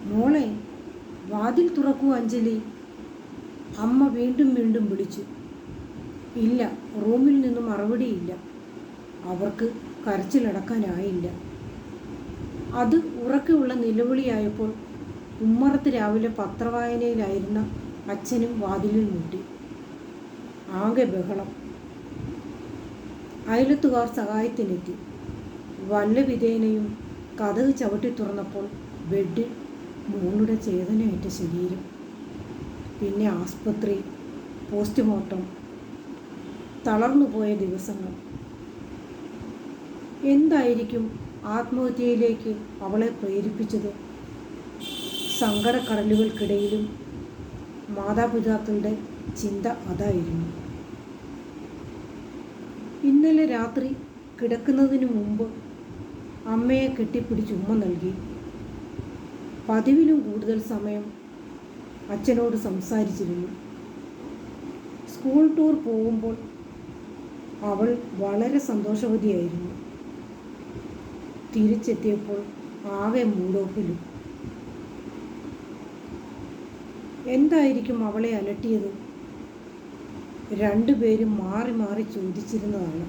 മോളെ, വാതിൽ തുറക്കൂ അഞ്ജലി. അമ്മ വീണ്ടും വീണ്ടും വിളിച്ചു. ഇല്ല, റൂമിൽ നിന്നും മറുപടിയില്ല. അവർക്ക് കരച്ചിലടക്കാനായില്ല. അത് ഉറക്കെയുള്ള നിലവിളിയായപ്പോൾ ഉമ്മറത്ത് രാവിലെ പത്രവായനയിലായിരുന്ന അച്ഛനും വാതിലിൽ മുട്ടി. ആകെ ബഹളം. അയലത്തുകാർ സഹായത്തിനെത്തി. വല്ല വിധേനയും കതക് ചവിട്ടി തുറന്നപ്പോൾ ബെഡിൽ മോളുടെ ചേതനയേറ്റ ശരീരം. പിന്നെ ആസ്പത്രി, പോസ്റ്റ്മോർട്ടം, തളർന്നുപോയ ദിവസങ്ങൾ. എന്തായിരിക്കും ആത്മഹത്യയിലേക്ക് അവളെ പ്രേരിപ്പിച്ചത്? സങ്കടക്കടലുകൾക്കിടയിലും മാതാപിതാക്കളുടെ ചിന്ത അതായിരുന്നു. ഇന്നലെ രാത്രി കിടക്കുന്നതിന് മുമ്പ് അമ്മയെ കെട്ടിപ്പിടിച്ച് ഉമ്മ നൽകി. പതിവിലും കൂടുതൽ സമയം അച്ഛനോട് സംസാരിച്ചിരുന്നു. സ്കൂൾ ടൂർ പോകുമ്പോൾ അവൾ വളരെ സന്തോഷവതിയായിരുന്നു. തിരിച്ചെത്തിയപ്പോൾ ആകെ മൂഡോഫിലും. എന്തായിരിക്കും അവളെ അലട്ടിയത്? രണ്ടുപേരും മാറി മാറി ചോദിച്ചിരുന്നതാണ്.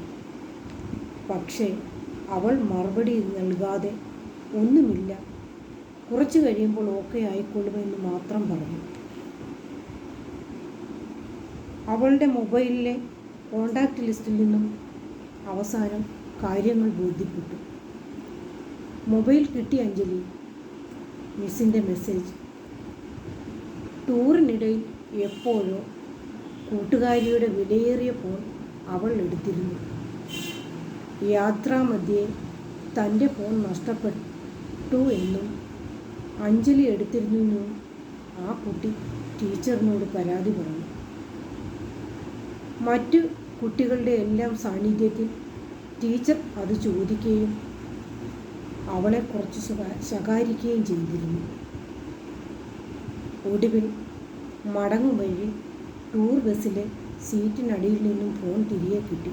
പക്ഷേ അവൾ മറുപടി നൽകാതെ ഒന്നുമില്ല, കുറച്ചു കഴിയുമ്പോൾ ഓക്കെ ആയിക്കൊള്ളുമെന്ന് മാത്രം പറഞ്ഞു. അവളുടെ മൊബൈലിലെ കോണ്ടാക്റ്റ് ലിസ്റ്റിൽ നിന്നും അവസാനം കാര്യങ്ങൾ ബോധ്യപ്പെട്ടു. മൊബൈൽ കിട്ടി അഞ്ജലി. മിസ്സിൻ്റെ മെസ്സേജ്. ടൂറിനിടയിൽ എപ്പോഴോ കൂട്ടുകാരിയുടെ വിലയേറിയ ഫോൺ അവൾ എടുത്തിരുന്നു. യാത്രാമധ്യേ തൻ്റെ ഫോൺ നഷ്ടപ്പെട്ടു എന്നും അഞ്ജലി എടുത്തിരുന്നെന്നും ആ കുട്ടി ടീച്ചറിനോട് പരാതി പറഞ്ഞു. മറ്റു കുട്ടികളുടെ എല്ലാം സാന്നിധ്യത്തിൽ ടീച്ചർ അത് ചോദിക്കുകയും അവളെ കുറച്ച് ശകാരിക്കുകയും ചെയ്തിരുന്നു. ഒടുവിൽ മടങ്ങും വഴി ടൂർ ബസ്സിലെ സീറ്റിനടിയിൽ നിന്നും ഫോൺ തിരികെ കിട്ടി.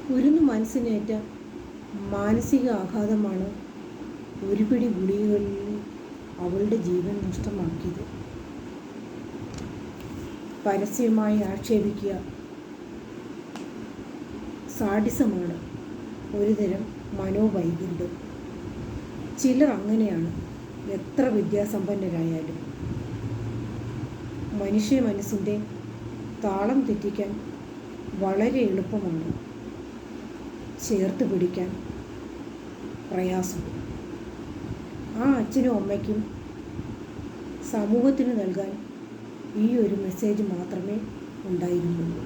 കുരുന്നു മനസ്സിനേറ്റ മാനസിക ആഘാതമാണ് ഒരു പിടി ഗുളികകളിൽ അവളുടെ ജീവൻ നഷ്ടമാക്കിയത്. പരസ്യമായി ആക്ഷേപിക്കുക സാഡിസമാണ്, ഒരുതരം മനോവൈകല്യം. ചിലർ അങ്ങനെയാണ്, എത്ര വിദ്യാസമ്പന്നരായാലും. മനുഷ്യ മനസ്സിൻ്റെ താളം തെറ്റിക്കാൻ വളരെ എളുപ്പമാണ്, ചേർത്ത് പിടിക്കാൻ പ്രയാസം. ആ അച്ഛനും അമ്മയ്ക്കും സമൂഹത്തിന് നൽകാൻ ഈ ഒരു മെസ്സേജ് മാത്രമേ ഉണ്ടായിരുന്നുള്ളൂ.